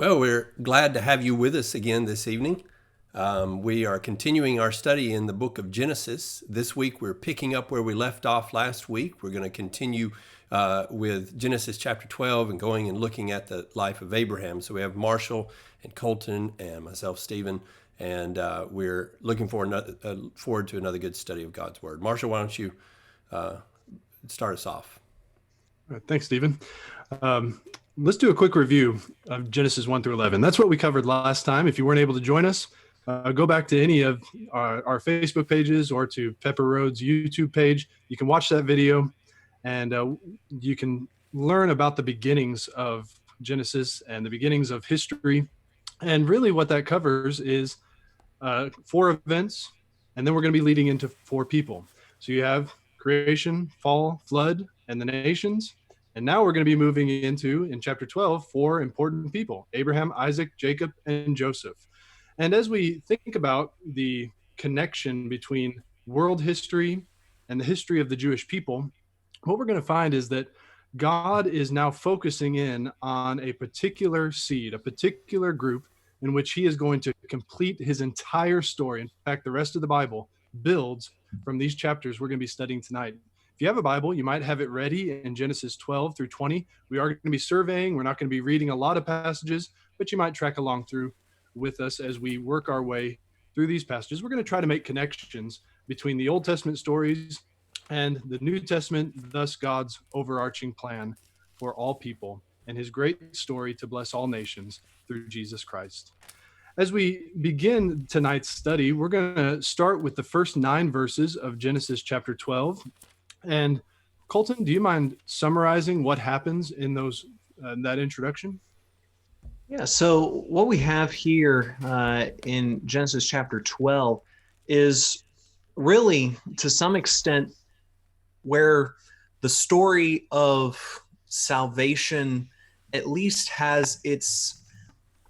Well, we're glad to have you with us again this evening. We are continuing our study in the book of Genesis. This week, we're picking up where we left off last week. We're going to continue with Genesis chapter 12 and going and looking at the life of Abraham. So we have Marshall and Colton and myself, Stephen, and we're looking forward to another good study of God's Word. Marshall, why don't you start us off? Thanks, Stephen. Let's do a quick review of Genesis 1 through 11. That's what we covered last time. If you weren't able to join us, go back to any of our Facebook pages or to Pepper Road's YouTube page. You can watch that video and you can learn about the beginnings of Genesis and the beginnings of history. And really what that covers is 4 events, and then we're going to be leading into 4 people. So you have creation, fall, flood, and the nations. And now we're going to be moving into, in chapter 12, 4 important people: Abraham, Isaac, Jacob, and Joseph. And as we think about the connection between world history and the history of the Jewish people, what we're going to find is that God is now focusing in on a particular seed, a particular group in which he is going to complete his entire story. In fact, the rest of the Bible builds from these chapters we're going to be studying tonight. If you have a Bible, you might have it ready in Genesis 12 through 20. We are going to be surveying. We're not going to be reading a lot of passages, but you might track along through with us as we work our way through these passages. We're going to try to make connections between the Old Testament stories and the New Testament, thus God's overarching plan for all people and his great story to bless all nations through Jesus Christ. As we begin tonight's study, we're going to start with the first 9 verses of Genesis chapter 12. And Colton, do you mind summarizing what happens in that introduction? Yeah, so what we have here in Genesis chapter 12 is really, to some extent, where the story of salvation at least has its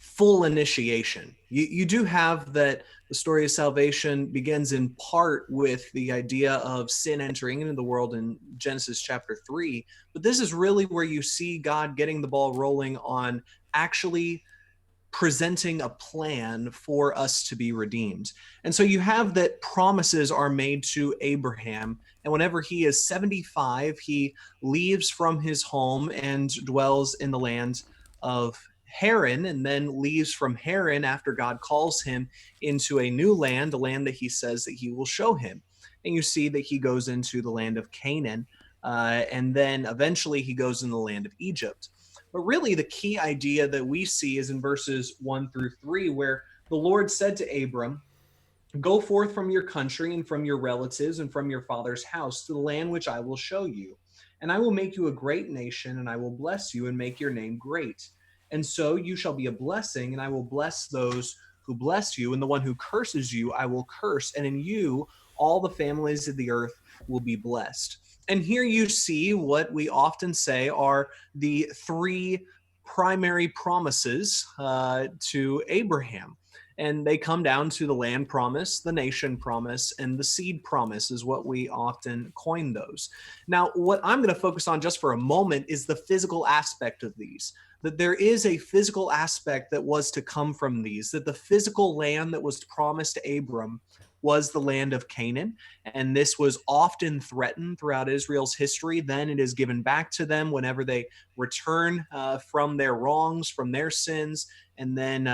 full initiation. You do have that the story of salvation begins in part with the idea of sin entering into the world in Genesis chapter 3, but this is really where you see God getting the ball rolling on actually presenting a plan for us to be redeemed. And so you have that promises are made to Abraham, and whenever he is 75, he leaves from his home and dwells in the land of Haran, and then leaves from Haran after God calls him into a new land, a land that he says that he will show him. And you see that he goes into the land of Canaan, and then eventually he goes in the land of Egypt. But really the key idea that we see is in verses 1 through 3, where the Lord said to Abram, "Go forth from your country and from your relatives and from your father's house to the land which I will show you. And I will make you a great nation, and I will bless you and make your name great. And so you shall be a blessing, and I will bless those who bless you, and the one who curses you I will curse, and in you all the families of the earth will be blessed." And here you see what we often say are the 3 primary promises to Abraham. And they come down to the land promise, the nation promise, and the seed promise is what we often coin those. Now, what I'm going to focus on just for a moment is the physical aspect of these. That there is a physical aspect that was to come from these, that the physical land that was promised to Abram was the land of Canaan, and this was often threatened throughout Israel's history. Then it is given back to them whenever they return from their wrongs, from their sins, and then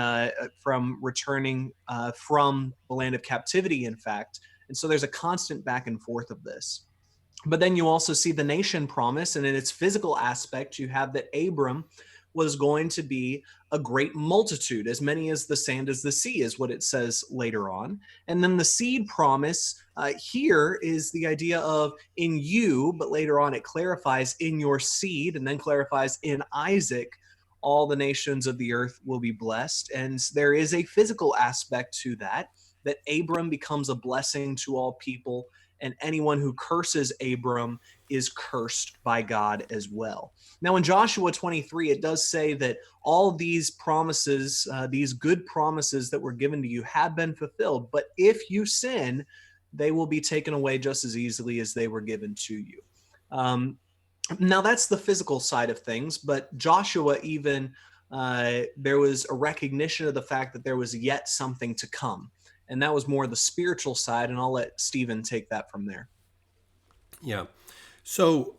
from returning from the land of captivity, in fact. And so there's a constant back and forth of this. But then you also see the nation promise, and in its physical aspect, you have that Abram was going to be a great multitude, as many as the sand as the sea, is what it says later on. And then the seed promise here is the idea of in you, but later on it clarifies in your seed, and then clarifies in Isaac, all the nations of the earth will be blessed. And there is a physical aspect to that Abram becomes a blessing to all people, and anyone who curses Abram is cursed by God as well. Now, in Joshua 23, it does say that all these promises, these good promises that were given to you have been fulfilled, but if you sin, they will be taken away just as easily as they were given to you. Now, that's the physical side of things, but Joshua even there was a recognition of the fact that there was yet something to come. And that was more the spiritual side. And I'll let Stephen take that from there. Yeah. So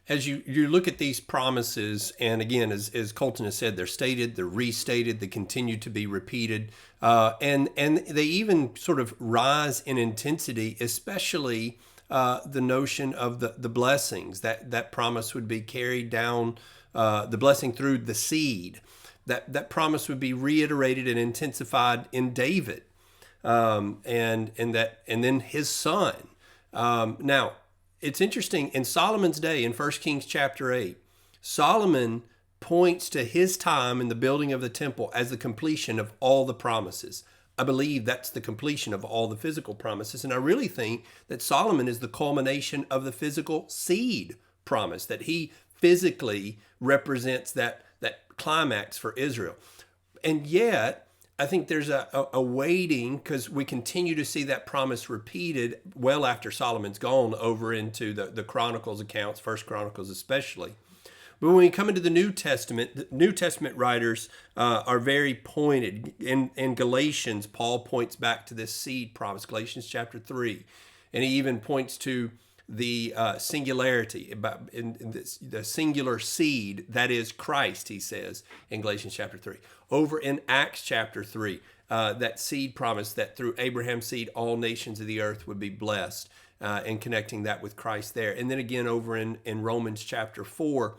as you look at these promises, and again, as Colton has said, they're stated, they're restated, they continue to be repeated, and they even sort of rise in intensity, especially the notion of the blessings, that promise would be carried down, the blessing through the seed. That promise would be reiterated and intensified in David, and then his son. Now, it's interesting, in Solomon's day, in 1 Kings chapter 8, Solomon points to his time in the building of the temple as the completion of all the promises. I believe that's the completion of all the physical promises. And I really think that Solomon is the culmination of the physical seed promise, that he physically represents that climax for Israel. And yet, I think there's a waiting, because we continue to see that promise repeated well after Solomon's gone over into the Chronicles accounts, First Chronicles especially. But when we come into the New Testament writers are very pointed. In Galatians, Paul points back to this seed promise, Galatians chapter 3. And he even points to the singularity, about the singular seed, that is Christ, he says in Galatians chapter 3. Over in Acts chapter 3, that seed promise that through Abraham's seed all nations of the earth would be blessed, and connecting that with Christ there. And then again over in Romans chapter 4.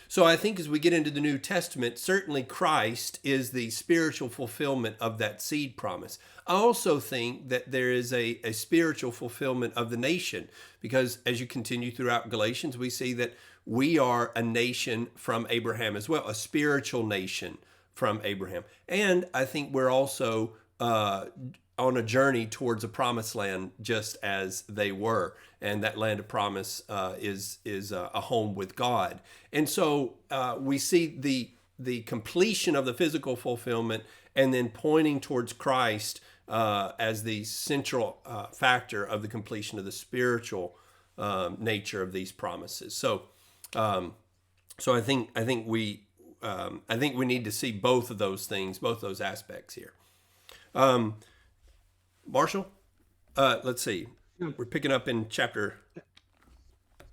So I think as we get into the New Testament, certainly Christ is the spiritual fulfillment of that seed promise. I also think that there is a spiritual fulfillment of the nation, because as you continue throughout Galatians, we see that we are a nation from Abraham as well, a spiritual nation from Abraham. And I think we're also on a journey towards a promised land, just as they were. And that land of promise is a home with God. And so we see the completion of the physical fulfillment, and then pointing towards Christ as the central factor of the completion of the spiritual nature of these promises. So I think we need to see both of those things, both those aspects here. Marshall, let's see. We're picking up in chapter.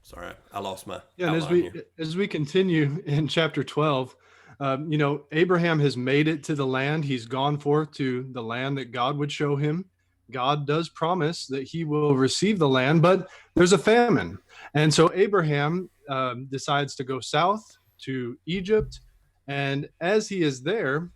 Sorry, I lost my. Yeah, and as we continue in chapter 12, Abraham has made it to the land. He's gone forth to the land that God would show him. God does promise that he will receive the land, but there's a famine, and so Abraham decides to go south to Egypt. And as he is there,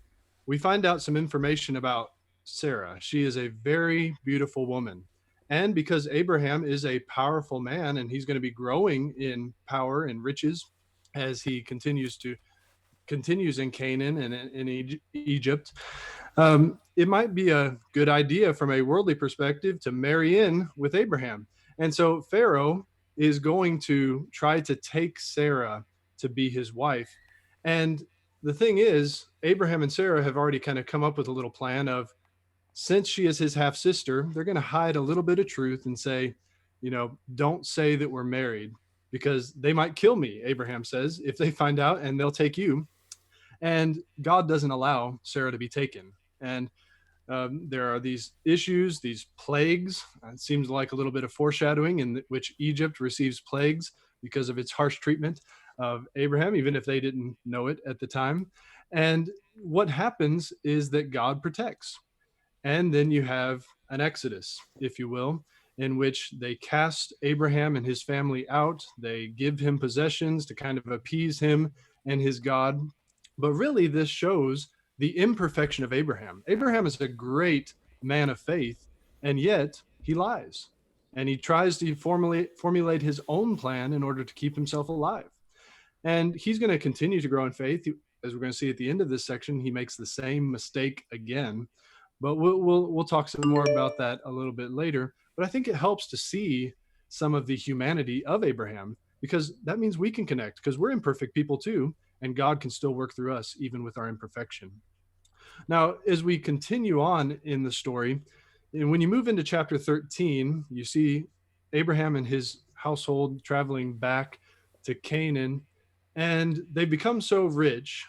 we find out some information about Sarah. She is a very beautiful woman. And because Abraham is a powerful man, and he's going to be growing in power and riches as he continues in Canaan and in Egypt, it might be a good idea from a worldly perspective to marry in with Abraham. And so Pharaoh is going to try to take Sarah to be his wife. And the thing is, Abraham and Sarah have already kind of come up with a little plan of, since she is his half sister, they're going to hide a little bit of truth and say, don't say that we're married, because they might kill me, Abraham says, if they find out, and they'll take you. And God doesn't allow Sarah to be taken. And there are these issues, these plagues. It seems like a little bit of foreshadowing in which Egypt receives plagues because of its harsh treatment of Abraham, even if they didn't know it at the time. And what happens is that God protects. And then you have an exodus, if you will, in which they cast Abraham and his family out. They give him possessions to kind of appease him and his God. But really, this shows the imperfection of Abraham. Abraham is a great man of faith, and yet he lies. And he tries to formulate his own plan in order to keep himself alive. And he's going to continue to grow in faith. As we're going to see at the end of this section, he makes the same mistake again. But we'll talk some more about that a little bit later. But I think it helps to see some of the humanity of Abraham, because that means we can connect, because we're imperfect people too, and God can still work through us even with our imperfection. Now, as we continue on in the story, and when you move into chapter 13, you see Abraham and his household traveling back to Canaan, and they become so rich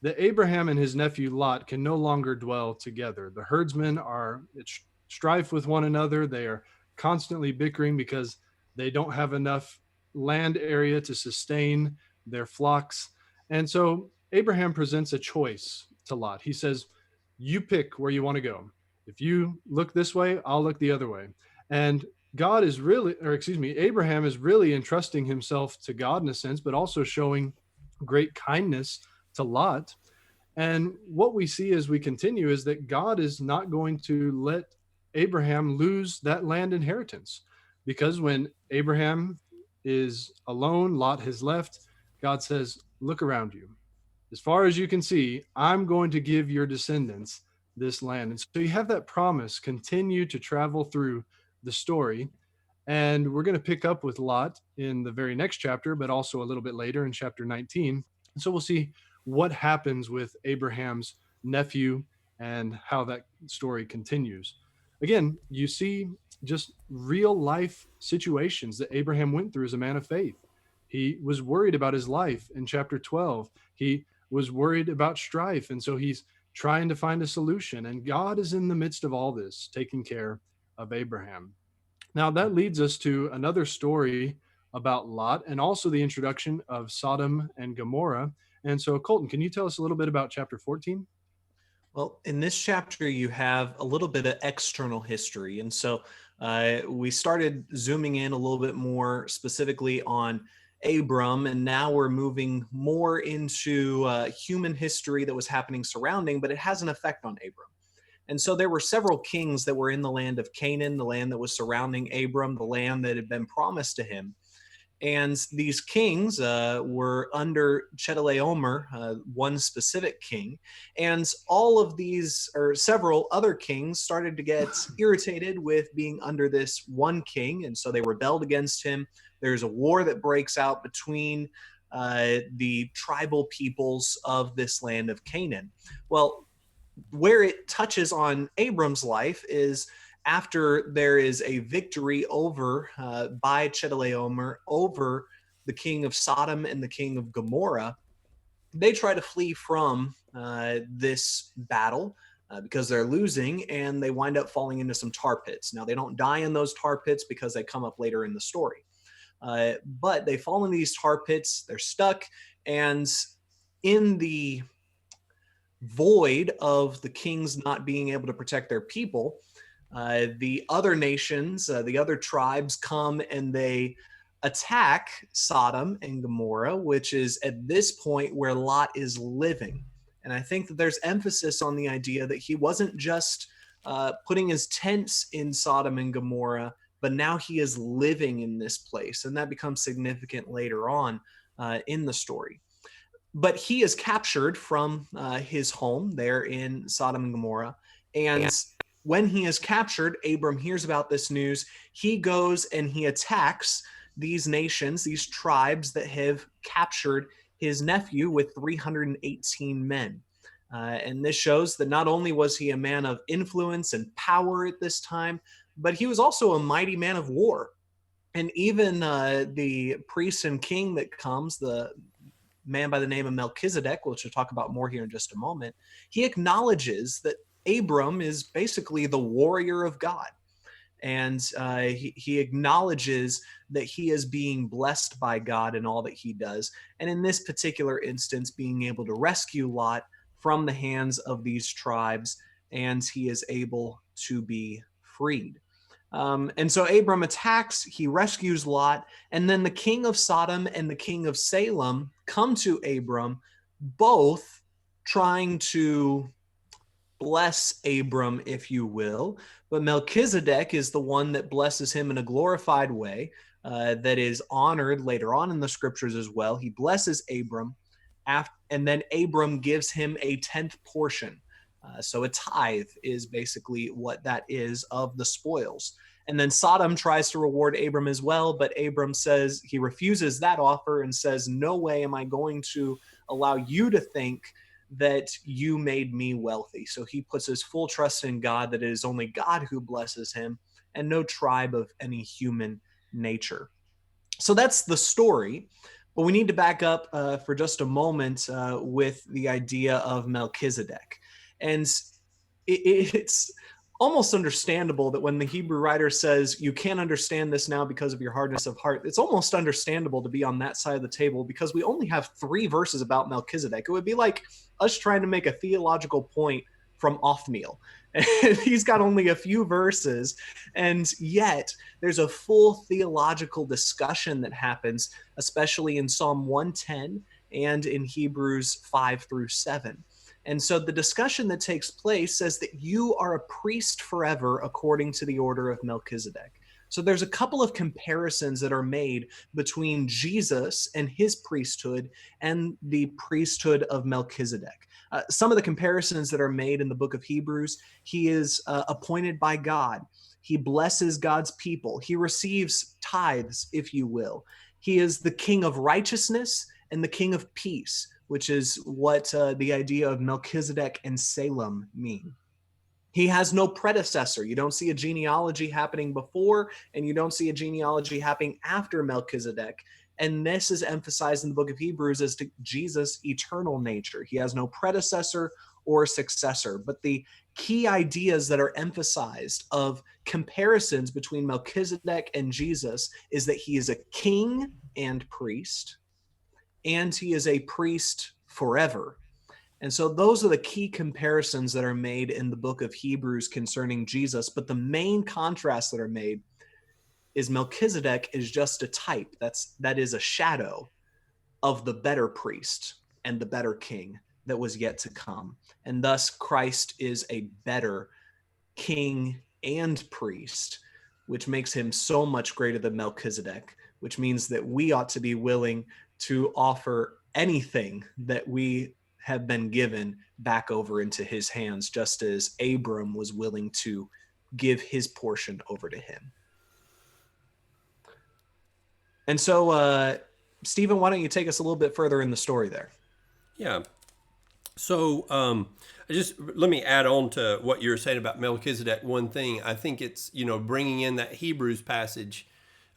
that Abraham and his nephew Lot can no longer dwell together. The herdsmen are at strife with one another. They are constantly bickering because they don't have enough land area to sustain their flocks. And so Abraham presents a choice to Lot. He says, "You pick where you want to go. If you look this way, I'll look the other way." And God is really, or excuse me, Abraham is really entrusting himself to God in a sense, but also showing great kindness to Lot. And what we see as we continue is that God is not going to let Abraham lose that land inheritance, because when Abraham is alone, Lot has left, God says, "Look around you. As far as you can see, I'm going to give your descendants this land." And so you have that promise continue to travel through the story. And we're going to pick up with Lot in the very next chapter, but also a little bit later in chapter 19. And so we'll see what happens with Abraham's nephew and how that story continues. Again, you see just real life situations that Abraham went through as a man of faith. He was worried about his life in chapter 12. He was worried about strife. And so he's trying to find a solution. And God is in the midst of all this, taking care of Abraham. Now, that leads us to another story about Lot and also the introduction of Sodom and Gomorrah. And so, Colton, can you tell us a little bit about chapter 14? Well, in this chapter, you have a little bit of external history. And so we started zooming in a little bit more specifically on Abram, and now we're moving more into human history that was happening surrounding, but it has an effect on Abram. And so there were several kings that were in the land of Canaan, the land that was surrounding Abram, the land that had been promised to him. And these kings were under Chedorlaomer, one specific king. And all of these, or several other kings, started to get irritated with being under this one king. And so they rebelled against him. There's a war that breaks out between the tribal peoples of this land of Canaan. Well, where it touches on Abram's life is after there is a victory over by Chedorlaomer over the king of Sodom and the king of Gomorrah. They try to flee from this battle because they're losing, and they wind up falling into some tar pits. Now, they don't die in those tar pits because they come up later in the story. But they fall in these tar pits, they're stuck, and in the void of the kings not being able to protect their people, the other nations, the other tribes come and they attack Sodom and Gomorrah, which is at this point where Lot is living. And I think that there's emphasis on the idea that he wasn't just putting his tents in Sodom and Gomorrah, but now he is living in this place. And that becomes significant later on in the story. But he is captured from his home there in Sodom and Gomorrah. And when he is captured, Abram hears about this news. He goes and he attacks these nations, these tribes that have captured his nephew with 318 men. And this shows that not only was he a man of influence and power at this time, but he was also a mighty man of war. And even the priest and king that comes, the man by the name of Melchizedek, which we'll talk about more here in just a moment, he acknowledges that Abram is basically the warrior of God. And he acknowledges that he is being blessed by God in all that he does. And in this particular instance, being able to rescue Lot from the hands of these tribes, and he is able to be freed. And so Abram attacks, he rescues Lot, and then the king of Sodom and the king of Salem come to Abram, both trying to bless Abram, if you will. But Melchizedek is the one that blesses him in a glorified way that is honored later on in the scriptures as well. He blesses Abram, and then Abram gives him a 10th portion. So a tithe is basically what that is of the spoils. And then Sodom tries to reward Abram as well, but Abram says he refuses that offer and says, "No way am I going to allow you to think that you made me wealthy." So he puts his full trust in God, that it is only God who blesses him and no tribe of any human nature. So that's the story. But we need to back up for just a moment with the idea of Melchizedek. And it's almost understandable that when the Hebrew writer says, you can't understand this now because of your hardness of heart, it's almost understandable to be on that side of the table because we only have 3 verses about Melchizedek. It would be like us trying to make a theological point from Othniel. And he's got only a few verses, and yet there's a full theological discussion that happens, especially in Psalm 110 and in Hebrews 5 through 7. And so the discussion that takes place says that you are a priest forever according to the order of Melchizedek. So there's a couple of comparisons that are made between Jesus and his priesthood and the priesthood of Melchizedek. Some of the comparisons that are made in the book of Hebrews, he is appointed by God. He blesses God's people. He receives tithes, if you will. He is the king of righteousness and the king of peace, which is what the idea of Melchizedek and Salem mean. He has no predecessor. You don't see a genealogy happening before, and you don't see a genealogy happening after Melchizedek. And this is emphasized in the book of Hebrews as to Jesus' eternal nature. He has no predecessor or successor. But the key ideas that are emphasized of comparisons between Melchizedek and Jesus is that he is a king and priest, and he is a priest forever. And so those are the key comparisons that are made in the book of Hebrews concerning Jesus. But the main contrasts that are made is Melchizedek is just a type. That is a shadow of the better priest and the better king that was yet to come. And thus Christ is a better king and priest, which makes him so much greater than Melchizedek, which means that we ought to be willing to offer anything that we have been given back over into his hands, just as Abram was willing to give his portion over to him. And so, Stephen, why don't you take us a little bit further in the story there? Yeah. So let me add on to what you're saying about Melchizedek. One thing, I think it's, bringing in that Hebrews passage.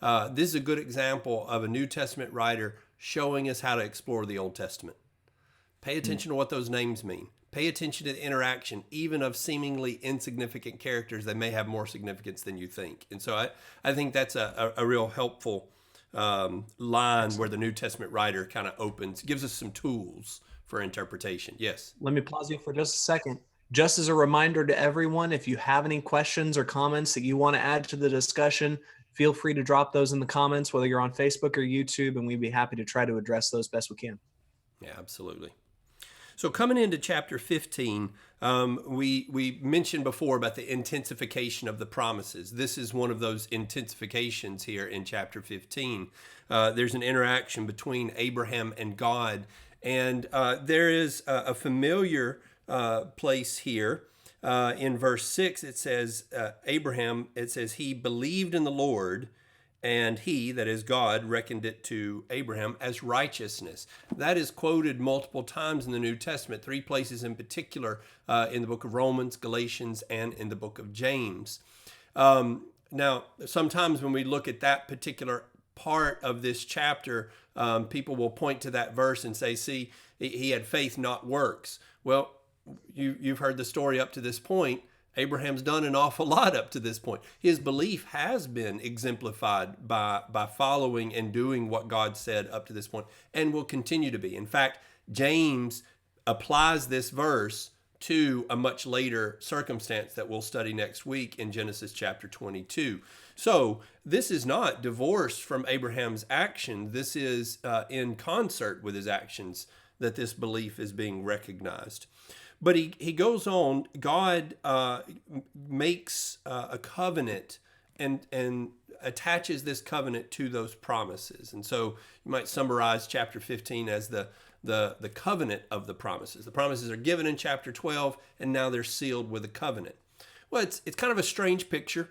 This is a good example of a New Testament writer showing us how to explore the Old Testament. Pay attention to what those names mean. Pay attention to the interaction, even of seemingly insignificant characters. They may have more significance than you think. And so I think that's a real helpful line where the New Testament writer kind of gives us some tools for interpretation. Yes. Let me pause you for just a second. Just as a reminder to everyone, if you have any questions or comments that you want to add to the discussion, feel free to drop those in the comments, whether you're on Facebook or YouTube, and we'd be happy to try to address those best we can. Yeah, absolutely. So coming into chapter 15, we mentioned before about the intensification of the promises. This is one of those intensifications here in chapter 15. There's an interaction between Abraham and God, and there is a familiar place here. In verse 6, it says, he believed in the Lord, and he, that is God, reckoned it to Abraham as righteousness. That is quoted multiple times in the New Testament, 3 places in particular, in the book of Romans, Galatians, and in the book of James. Now, sometimes when we look at that particular part of this chapter, people will point to that verse and say, see, he had faith, not works. Well, you've heard the story up to this point. Abraham's done an awful lot up to this point. His belief has been exemplified by following and doing what God said up to this point, and will continue to be. In fact, James applies this verse to a much later circumstance that we'll study next week in Genesis chapter 22. So this is not divorced from Abraham's action. This is in concert with his actions that this belief is being recognized. But he goes on, God makes a covenant and attaches this covenant to those promises. And so you might summarize chapter 15 as the covenant of the promises. The promises are given in chapter 12, and now they're sealed with a covenant. Well, it's kind of a strange picture.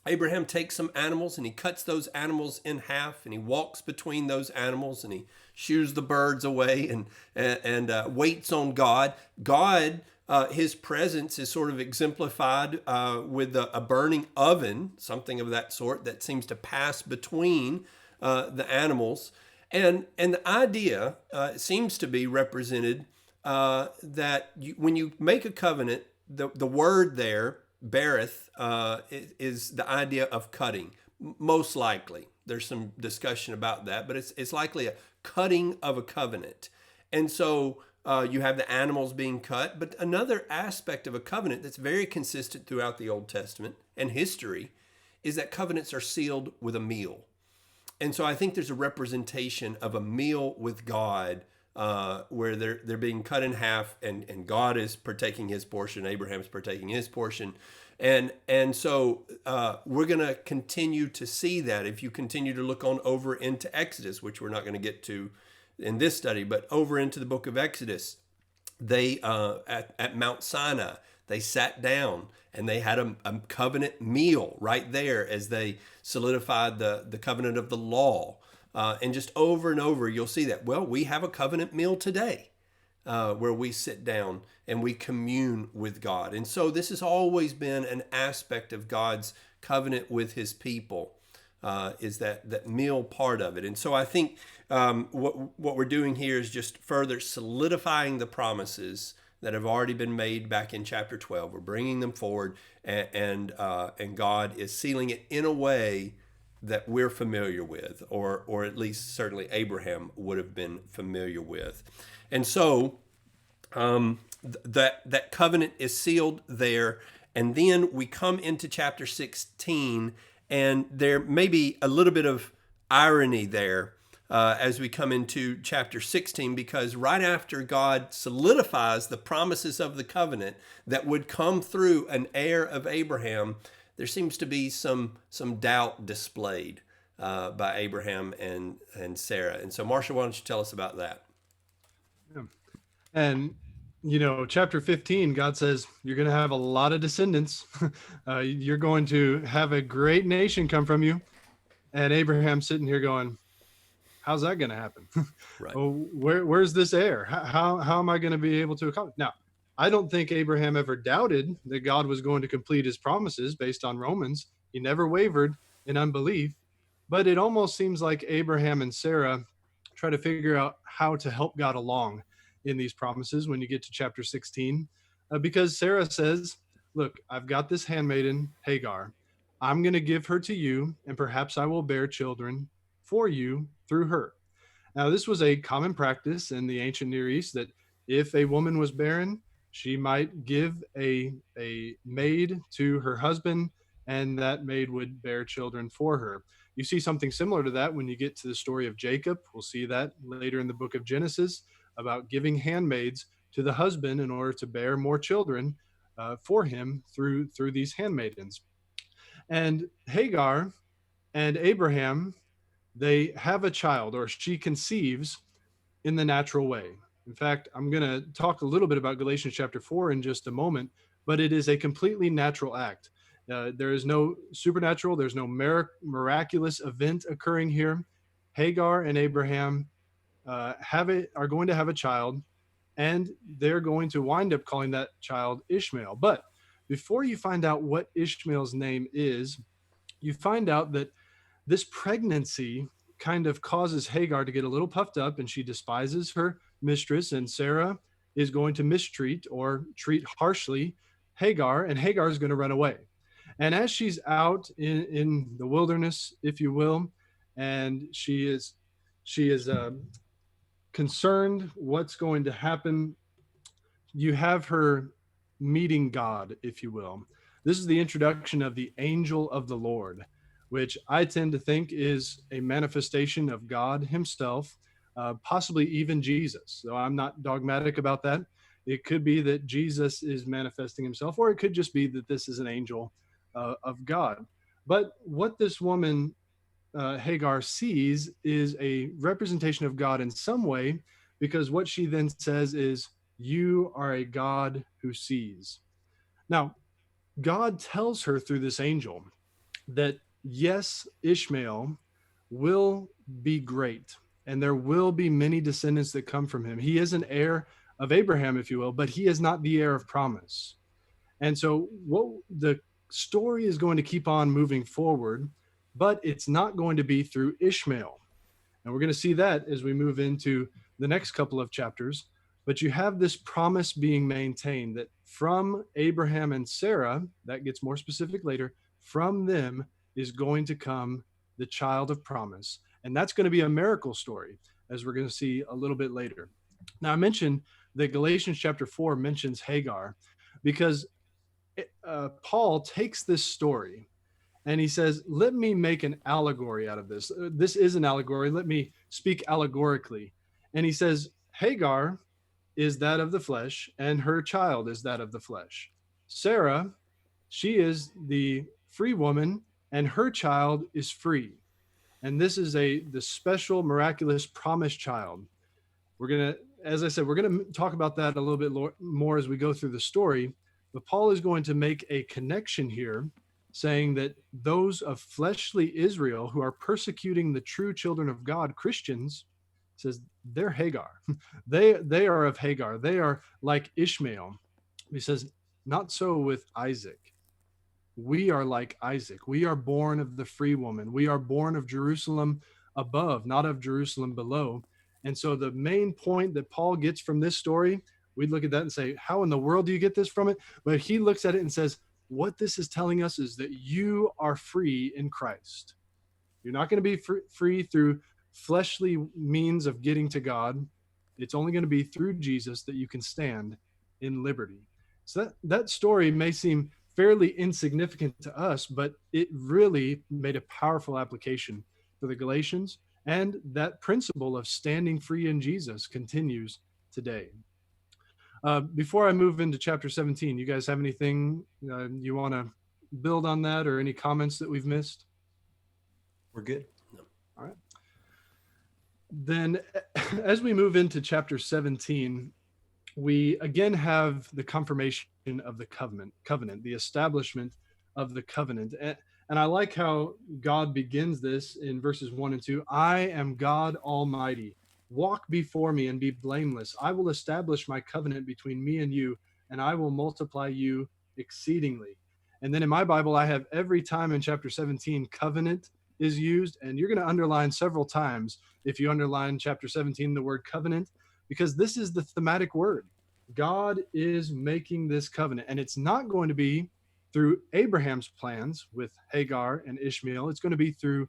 Abraham takes some animals and he cuts those animals in half, and he walks between those animals, and he shoos the birds away and waits on God. God, his presence is sort of exemplified with a burning oven, something of that sort that seems to pass between the animals. And the idea seems to be represented that when you make a covenant, the word there, bereth, is the idea of cutting. Most likely, there's some discussion about that, but it's likely a cutting of a covenant. And so you have the animals being cut, but another aspect of a covenant that's very consistent throughout the Old Testament and history is that covenants are sealed with a meal. And so I think there's a representation of a meal with God where they're being cut in half, and God is partaking his portion, Abraham's partaking his portion. And so we're going to continue to see that if you continue to look on over into Exodus, which we're not going to get to in this study, but over into the book of Exodus, they at Mount Sinai, they sat down and they had a covenant meal right there as they solidified the covenant of the law. And just over and over, you'll see that. Well, we have a covenant meal today where we sit down and we commune with God. And so this has always been an aspect of God's covenant with his people, is that meal part of it. And so I think what we're doing here is just further solidifying the promises that have already been made back in chapter 12. We're bringing them forward, and God is sealing it in a way that we're familiar with, or at least certainly Abraham would have been familiar with. And so that covenant is sealed there. And then we come into chapter 16, and there may be a little bit of irony there as we come into chapter 16, because right after God solidifies the promises of the covenant that would come through an heir of Abraham, there seems to be some doubt displayed by Abraham and Sarah. And so, Marshall, why don't you tell us about that? Yeah. And, chapter 15, God says, you're going to have a lot of descendants. You're going to have a great nation come from you. And Abraham's sitting here going, how's that going to happen? Right. Oh, where's this heir? How am I going to be able to accomplish? Now, I don't think Abraham ever doubted that God was going to complete his promises based on Romans. He never wavered in unbelief, but it almost seems like Abraham and Sarah try to figure out how to help God along in these promises when you get to chapter 16, because Sarah says, look, I've got this handmaiden, Hagar. I'm going to give her to you, and perhaps I will bear children for you through her. Now, this was a common practice in the ancient Near East, that if a woman was barren, she might give a maid to her husband, and that maid would bear children for her. You see something similar to that when you get to the story of Jacob. We'll see that later in the book of Genesis, about giving handmaids to the husband in order to bear more children for him through these handmaidens. And Hagar and Abraham, they have a child, or she conceives in the natural way. In fact, I'm going to talk a little bit about Galatians chapter 4 in just a moment, but it is a completely natural act. There is no supernatural, there's no miraculous event occurring here. Hagar and Abraham are going to have a child, and they're going to wind up calling that child Ishmael. But before you find out what Ishmael's name is, you find out that this pregnancy kind of causes Hagar to get a little puffed up, and she despises her mistress, and Sarah is going to mistreat or treat harshly Hagar, and Hagar is going to run away. And as she's out in the wilderness, if you will, and she is concerned what's going to happen, you have her meeting God, if you will. This is the introduction of the angel of the Lord, which I tend to think is a manifestation of God himself, possibly even Jesus. So I'm not dogmatic about that. It could be that Jesus is manifesting himself, or it could just be that this is an angel of God. But what this woman, Hagar, sees is a representation of God in some way, because what she then says is, you are a God who sees. Now, God tells her through this angel that yes, Ishmael will be great, and there will be many descendants that come from him. He is an heir of Abraham, if you will, but he is not the heir of promise. And so what the story is going to keep on moving forward, but it's not going to be through Ishmael. And we're going to see that as we move into the next couple of chapters. But you have this promise being maintained that from Abraham and Sarah, that gets more specific later, from them is going to come the child of promise. And that's going to be a miracle story, as we're going to see a little bit later. Now, I mentioned that Galatians chapter 4 mentions Hagar because Paul takes this story and he says, let me make an allegory out of this. This is an allegory. Let me speak allegorically. And he says, Hagar is that of the flesh, and her child is that of the flesh. Sarah, she is the free woman, and her child is free. And this is the special, miraculous, promised child. We're going to, as I said, we're going to talk about that a little bit more as we go through the story. But Paul is going to make a connection here, saying that those of fleshly Israel who are persecuting the true children of God, Christians, says they're Hagar. They are of Hagar. They are like Ishmael. He says, not so with Isaac. We are like Isaac. We are born of the free woman. We are born of Jerusalem above, not of Jerusalem below. And so the main point that Paul gets from this story, we'd look at that and say, how in the world do you get this from it? But he looks at it and says, what this is telling us is that you are free in Christ. You're not going to be free through fleshly means of getting to God. It's only going to be through Jesus that you can stand in liberty. So that story may seem fairly insignificant to us, but it really made a powerful application for the Galatians, and that principle of standing free in Jesus continues today. Before I move into chapter 17, you guys have anything you want to build on that, or any comments that we've missed? We're good. No. All right. Then as we move into chapter 17, we again have the confirmation of the covenant, the establishment of the covenant. And I like how God begins this in verses 1 and 2. I am God Almighty. Walk before me and be blameless. I will establish my covenant between me and you, and I will multiply you exceedingly. And then in my Bible, I have every time in chapter 17, covenant is used. And you're going to underline several times, if you underline chapter 17, the word covenant, because this is the thematic word. God is making this covenant, and it's not going to be through Abraham's plans with Hagar and Ishmael. It's going to be through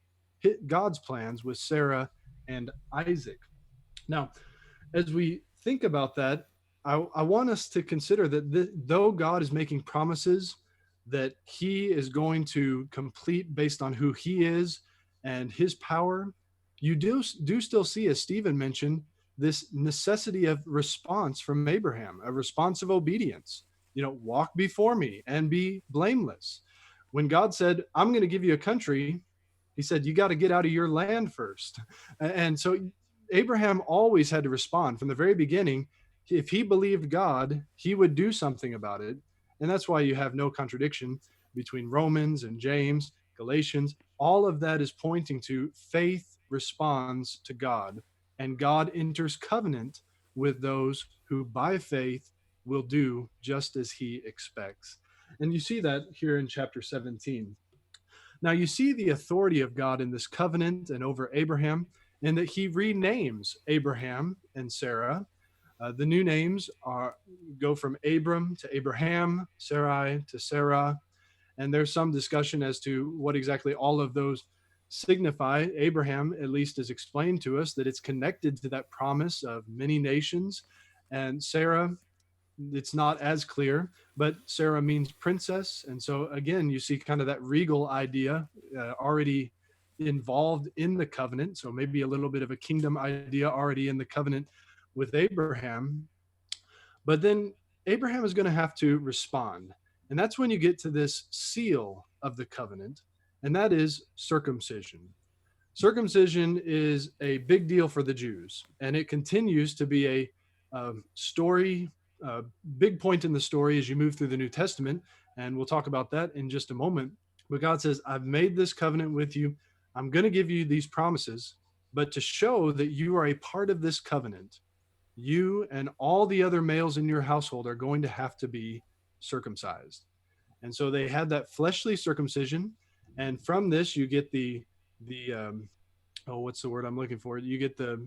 God's plans with Sarah and Isaac. Now, as we think about that, I want us to consider that though God is making promises that he is going to complete based on who he is and his power, you do still see, as Stephen mentioned, this necessity of response from Abraham, a response of obedience. Walk before me and be blameless. When God said, I'm going to give you a country, he said, you got to get out of your land first. And so Abraham always had to respond from the very beginning. If he believed God, he would do something about it. And that's why you have no contradiction between Romans and James, Galatians. All of that is pointing to faith responds to God, and God enters covenant with those who by faith will do just as he expects. And you see that here in chapter 17. Now you see the authority of God in this covenant and over Abraham, and that he renames Abraham and Sarah. The new names go from Abram to Abraham, Sarai to Sarah. And there's some discussion as to what exactly all of those signify. Abraham, at least, is explained to us that it's connected to that promise of many nations. And Sarah, it's not as clear, but Sarah means princess. And so again, you see kind of that regal idea already involved in the covenant. So maybe a little bit of a kingdom idea already in the covenant with Abraham. But then Abraham is going to have to respond. And that's when you get to this seal of the covenant, and that is circumcision. Circumcision is a big deal for the Jews, and it continues to be a big point in the story as you move through the New Testament, and we'll talk about that in just a moment. But God says, I've made this covenant with you. I'm going to give you these promises, but to show that you are a part of this covenant, you and all the other males in your household are going to have to be circumcised. And so they had that fleshly circumcision, and from this you get the oh, what's the word I'm looking for? You get the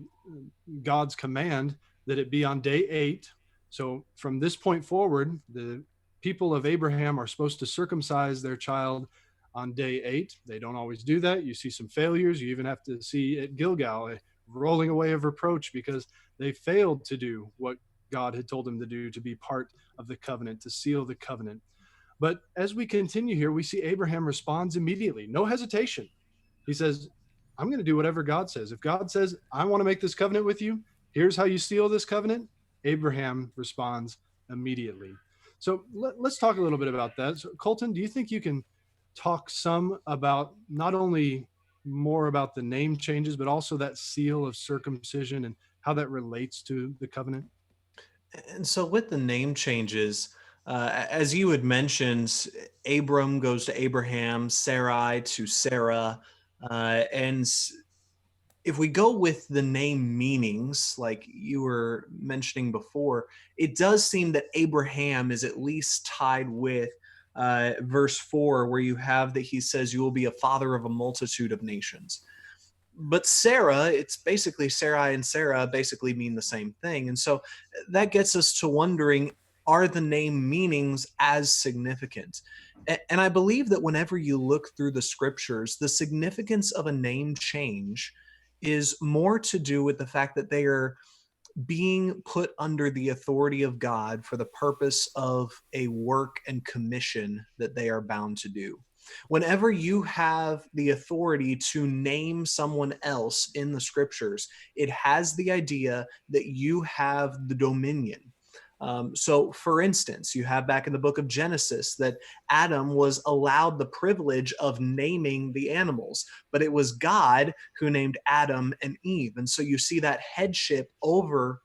God's command that it be on day 8. So from this point forward, the people of Abraham are supposed to circumcise their child on day 8. They don't always do that. You see some failures. You even have to see at Gilgal a rolling away of reproach because they failed to do what God had told them to do, to be part of the covenant, to seal the covenant. But as we continue here, we see Abraham responds immediately, no hesitation. He says, I'm going to do whatever God says. If God says, I want to make this covenant with you, here's how you seal this covenant. Abraham responds immediately. So let's talk a little bit about that. So, Colton, do you think you can talk some about not only more about the name changes, but also that seal of circumcision and how that relates to the covenant? And so with the name changes, as you had mentioned, Abram goes to Abraham, Sarai to Sarah, and if we go with the name meanings, like you were mentioning before, it does seem that Abraham is at least tied with verse 4, where you have that he says, you will be a father of a multitude of nations. But Sarah, it's basically Sarai and Sarah basically mean the same thing. And so that gets us to wondering, are the name meanings as significant? And I believe that whenever you look through the scriptures, the significance of a name change is more to do with the fact that they are being put under the authority of God for the purpose of a work and commission that they are bound to do. Whenever you have the authority to name someone else in the scriptures, it has the idea that you have the dominion. So, for instance, you have back in the book of Genesis that Adam was allowed the privilege of naming the animals, but it was God who named Adam and Eve. And so you see that headship over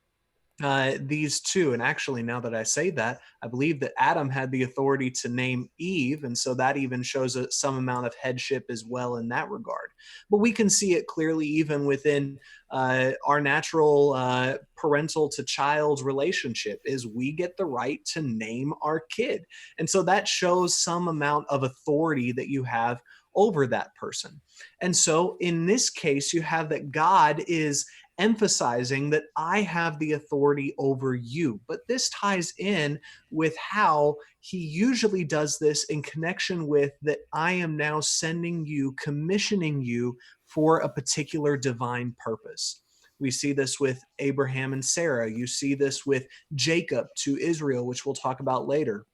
these two. And actually, now that I say that, I believe that Adam had the authority to name Eve. And so that even shows some amount of headship as well in that regard. But we can see it clearly even within our natural parental to child relationship is we get the right to name our kid. And so that shows some amount of authority that you have over that person. And so in this case, you have that God is emphasizing that I have the authority over you. But this ties in with how he usually does this in connection with that I am now sending you, commissioning you for a particular divine purpose. We see this with Abraham and Sarah. You see this with Jacob to Israel, which we'll talk about later.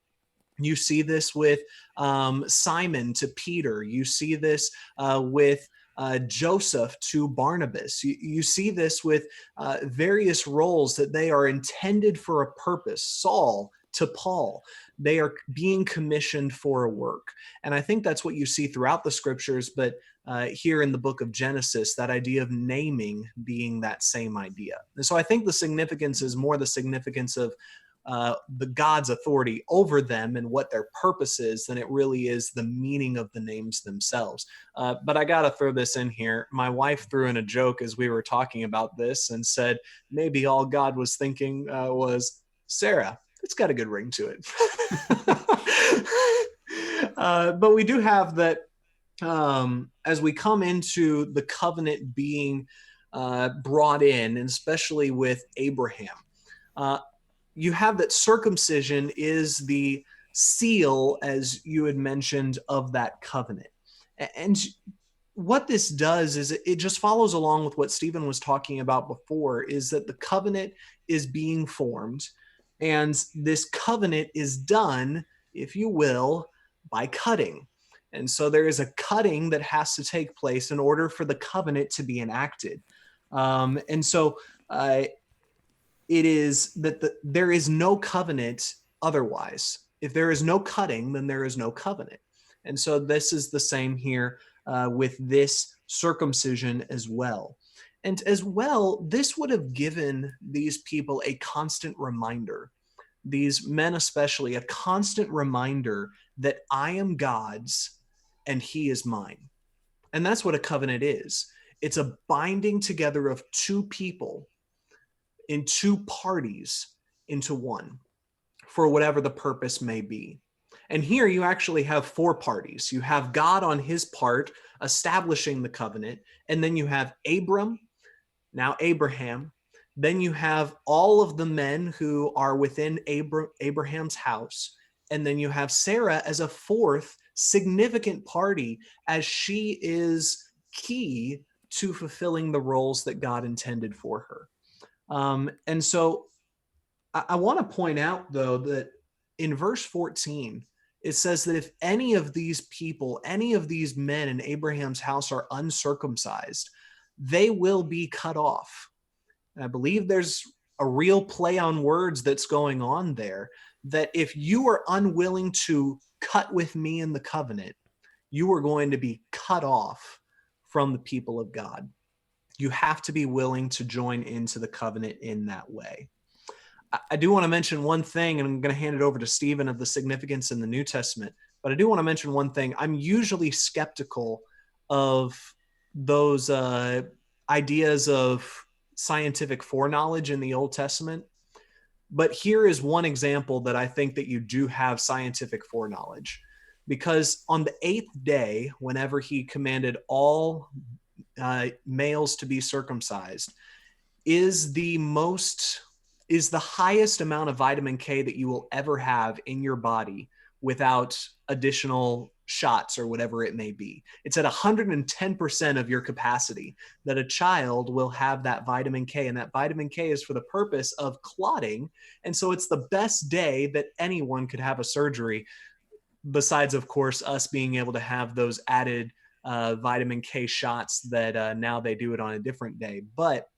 You see this with Simon to Peter. You see this with Joseph to Barnabas. You see this with various roles that they are intended for a purpose. Saul to Paul. They are being commissioned for a work. And I think that's what you see throughout the scriptures, but here in the book of Genesis, that idea of naming being that same idea. And so I think the significance is more the significance of the God's authority over them and what their purpose is than it really is the meaning of the names themselves. But I got to throw this in here. My wife threw in a joke as we were talking about this and said, maybe all God was thinking was, Sarah, it's got a good ring to it. But we do have that as we come into the covenant being brought in, and especially with Abraham, you have that circumcision is the seal, as you had mentioned, of that covenant. And what this does is it just follows along with what Stephen was talking about before, is that the covenant is being formed, and this covenant is done, if you will, by cutting. And so there is a cutting that has to take place in order for the covenant to be enacted. And so it is that there is no covenant otherwise. If there is no cutting, then there is no covenant. And so this is the same here with this circumcision as well. And as well, this would have given these people a constant reminder, these men especially, a constant reminder that I am God's and he is mine. And that's what a covenant is. It's a binding together of two people in two parties into one for whatever the purpose may be. And here you actually have four parties. You have God on his part establishing the covenant, and then you have Abram, now Abraham. Then you have all of the men who are within Abraham's house. And then you have Sarah as a fourth significant party, as she is key to fulfilling the roles that God intended for her. And so I want to point out, though, that in verse 14, it says that if any of these people, any of these men in Abraham's house are uncircumcised, they will be cut off. And I believe there's a real play on words that's going on there, that if you are unwilling to cut with me in the covenant, you are going to be cut off from the people of God. You have to be willing to join into the covenant in that way. I do want to mention one thing, and I'm going to hand it over to Stephen, of the significance in the New Testament. But I do want to mention one thing. I'm usually skeptical of those ideas of scientific foreknowledge in the Old Testament. But here is one example that I think that you do have scientific foreknowledge. Because on the 8th day, whenever he commanded all males to be circumcised, is the highest amount of vitamin K that you will ever have in your body without additional shots or whatever it may be. It's at 110% of your capacity that a child will have that vitamin K, and that vitamin K is for the purpose of clotting. And so it's the best day that anyone could have a surgery, besides, of course, us being able to have those added vitamin K shots that now they do it on a different day. But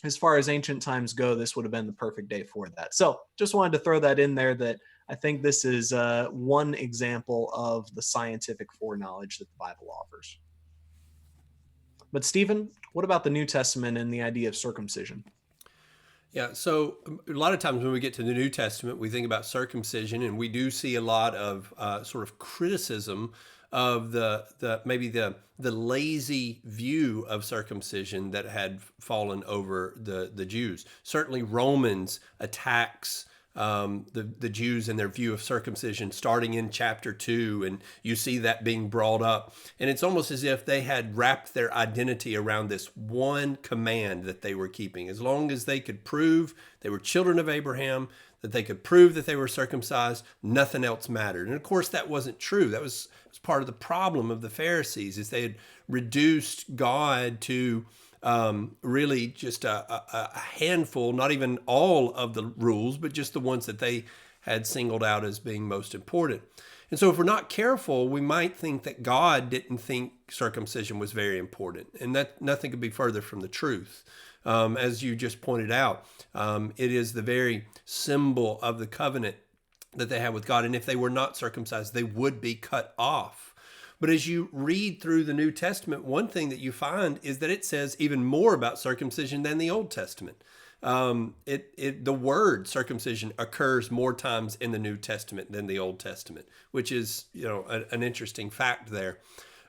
as far as ancient times go, this would have been the perfect day for that. So just wanted to throw that in there, that I think this is one example of the scientific foreknowledge that the Bible offers. But Stephen, what about the New Testament and the idea of circumcision? Yeah, so a lot of times when we get to the New Testament, we think about circumcision, and we do see a lot of sort of criticism of the lazy view of circumcision that had fallen over the Jews. Certainly Romans attacks the Jews and their view of circumcision starting in chapter 2, and you see that being brought up. And it's almost as if they had wrapped their identity around this one command that they were keeping. As long as they could prove they were children of Abraham, that they could prove that they were circumcised, nothing else mattered. And of course, that wasn't true. That was part of the problem of the Pharisees, is they had reduced God to really just a handful, not even all of the rules, but just the ones that they had singled out as being most important. And so if we're not careful, we might think that God didn't think circumcision was very important, and that nothing could be further from the truth. As you just pointed out, it is the very symbol of the covenant that they had with God. And if they were not circumcised, they would be cut off. But as you read through the New Testament, one thing that you find is that it says even more about circumcision than the Old Testament. The word circumcision occurs more times in the New Testament than the Old Testament, which is, an interesting fact there.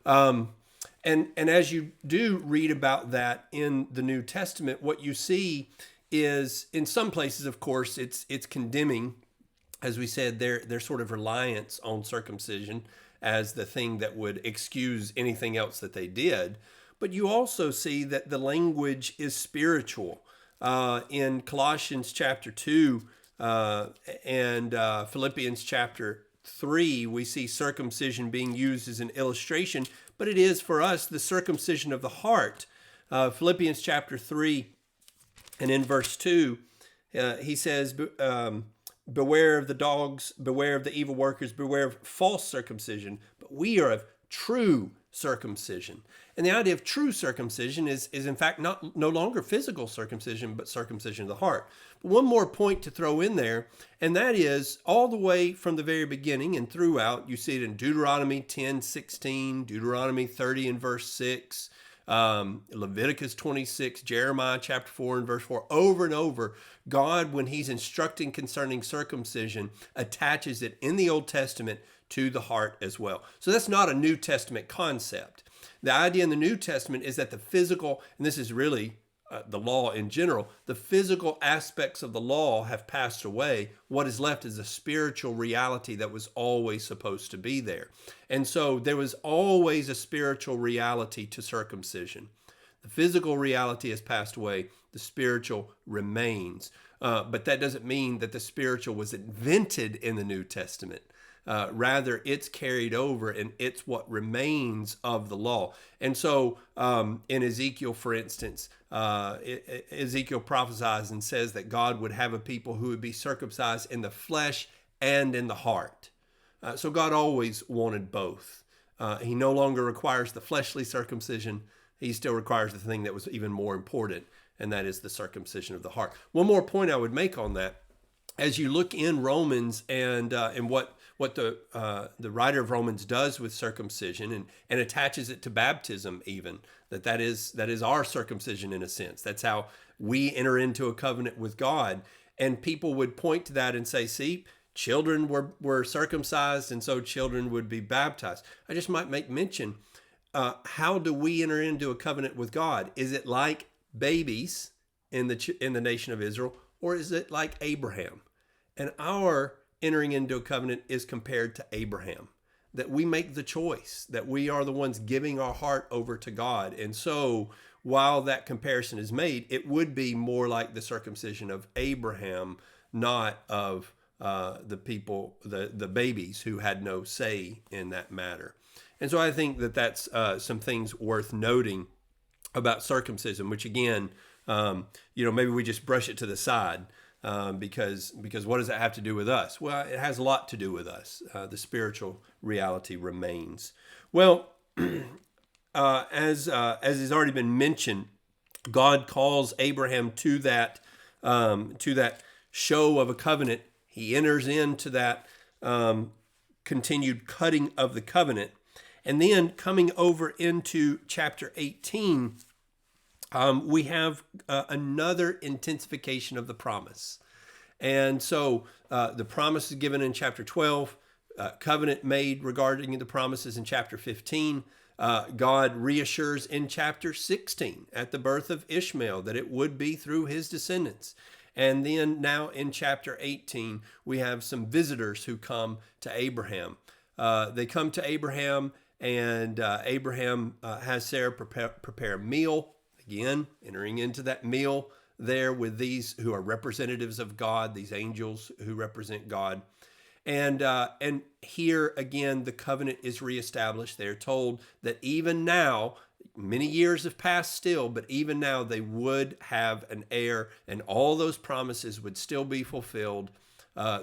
And as you do read about that in the New Testament, what you see is, in some places, of course, it's condemning, as we said, their sort of reliance on circumcision as the thing that would excuse anything else that they did. But you also see that the language is spiritual. In Colossians chapter 2 and Philippians chapter 3, we see circumcision being used as an illustration, but it is for us the circumcision of the heart. Philippians chapter 3 and in verse 2, he says, beware of the dogs, beware of the evil workers, beware of false circumcision, but we are of true circumcision. And the idea of true circumcision is in fact no longer physical circumcision, but circumcision of the heart. But one more point to throw in there, and that is all the way from the very beginning and throughout. You see it in Deuteronomy 10:16, Deuteronomy 30 and verse 6, Leviticus 26, Jeremiah chapter 4 and verse 4. Over and over, God, when he's instructing concerning circumcision, attaches it in the Old Testament to the heart as well. So that's not a New Testament concept. The idea in the New Testament is that the physical, and this is really the law in general, the physical aspects of the law have passed away. What is left is a spiritual reality that was always supposed to be there. And so there was always a spiritual reality to circumcision. The physical reality has passed away, the spiritual remains. But that doesn't mean that the spiritual was invented in the New Testament. Rather, it's carried over and it's what remains of the law. And so in Ezekiel, for instance, Ezekiel prophesies and says that God would have a people who would be circumcised in the flesh and in the heart. So God always wanted both. He no longer requires the fleshly circumcision. He still requires the thing that was even more important, and that is the circumcision of the heart. One more point I would make on that. As you look in Romans and what the writer of Romans does with circumcision and attaches it to baptism, even that is our circumcision in a sense. That's how we enter into a covenant with God. And people would point to that and say, see, children were circumcised, and so children would be baptized. I just might make mention, how do we enter into a covenant with God? Is it like babies in the nation of Israel, or is it like Abraham? And our entering into a covenant is compared to Abraham, that we make the choice, that we are the ones giving our heart over to God. And so while that comparison is made, it would be more like the circumcision of Abraham, not of the people, the babies who had no say in that matter. And so I think that that's some things worth noting about circumcision, which again, maybe we just brush it to the side. Because what does that have to do with us? Well, it has a lot to do with us. The spiritual reality remains. Well, as has already been mentioned, God calls Abraham to that show of a covenant. He enters into that continued cutting of the covenant, and then coming over into chapter 18. We have another intensification of the promise. And so the promise is given in chapter 12, covenant made regarding the promises in chapter 15. God reassures in chapter 16 at the birth of Ishmael that it would be through his descendants. And then now in chapter 18, we have some visitors who come to Abraham. They come to Abraham, and Abraham has Sarah prepare a meal. Again, entering into that meal there with these who are representatives of God, these angels who represent God. And here again, the covenant is reestablished. They're told that even now, many years have passed still, but even now they would have an heir, and all those promises would still be fulfilled